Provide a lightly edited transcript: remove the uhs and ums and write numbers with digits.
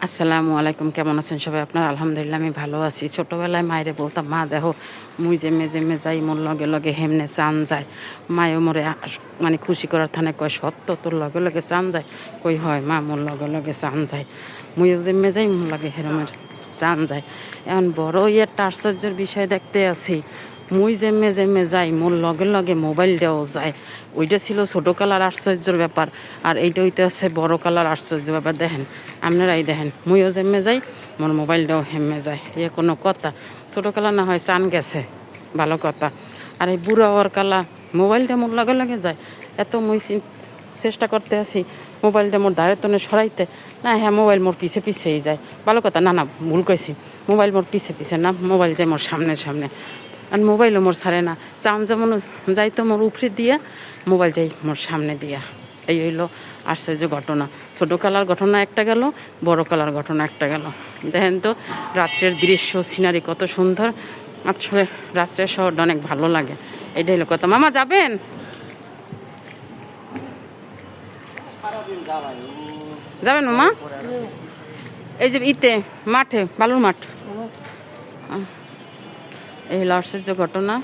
আসসালামু আলাইকুম, কেমন আছেন সবাই? আপনার আলহামদুলিল্লাহ আমি ভালো আছি। ছোটোবেলায় মায়েরে বলতাম, মা দেখো মুই জেমে যাই মোর লগে লগে হেমনে চান যায়। মায়ও মোরে মানে খুশি করার থানে কয়, সত্য তোর লগে লগে চান যায়? কই হয় মা, মোর লগে লগে চান যায়। মুইও জেমে যাই মোর লগে হেরমের চান যায়। এখন বড় একটা আশ্চর্যের বিষয় দেখতে আছি, মুই জেমে যাই মোর লগে লগে মোবাইলটাও যায়। ওইটা ছিল ছোটো কালার আশ্চর্যের ব্যাপার, আর এইটা হইতে আছে বড় কালার আশ্চর্য ব্যাপার। দেখেন আপনারাই দেখেন, মুইও জেমে যাই মোর মোবাইলটাও হেমে যায়। এ কোনো কথা? ছোটো কালা না হয় চান গেছে, ভালো কথা। আর এই বুড়া হওয়ার কালা মোবাইলটা মোর লগে লগে যায়। এত মুই চেষ্টা করতে আছি মোবাইলটা মোর দাঁড়ের তনে সরাইতে, না হ্যাঁ মোবাইল মোর পিছে পিছেই যায়। ভালো কথা, না না ভুল কইছি, মোবাইল মোর পিছে পিছে না, মোবাইল যায় মোর সামনে সামনে। আর মোবাইলও মোর ছাড়ে না, চান যেমন যাইতো মোর উপরে দিয়া, মোবাইল যাই মোর সামনে দিয়া। এই হইলো আশ্চর্য ঘটনা। ছোটো কালার ঘটনা একটা গেল, বড় কালার ঘটনা একটা গেল। দেখেন তো রাত্রের দৃশ্য, সিনারি কত সুন্দর। আসলে রাত্রের শহরটা অনেক ভালো লাগে। এইটাই হলো কথা। মামা যাবেন? যাবেন মামা? এই যে ইতে মাঠে, বালুর মাঠ। এই হলো আশ্চর্য ঘটনা।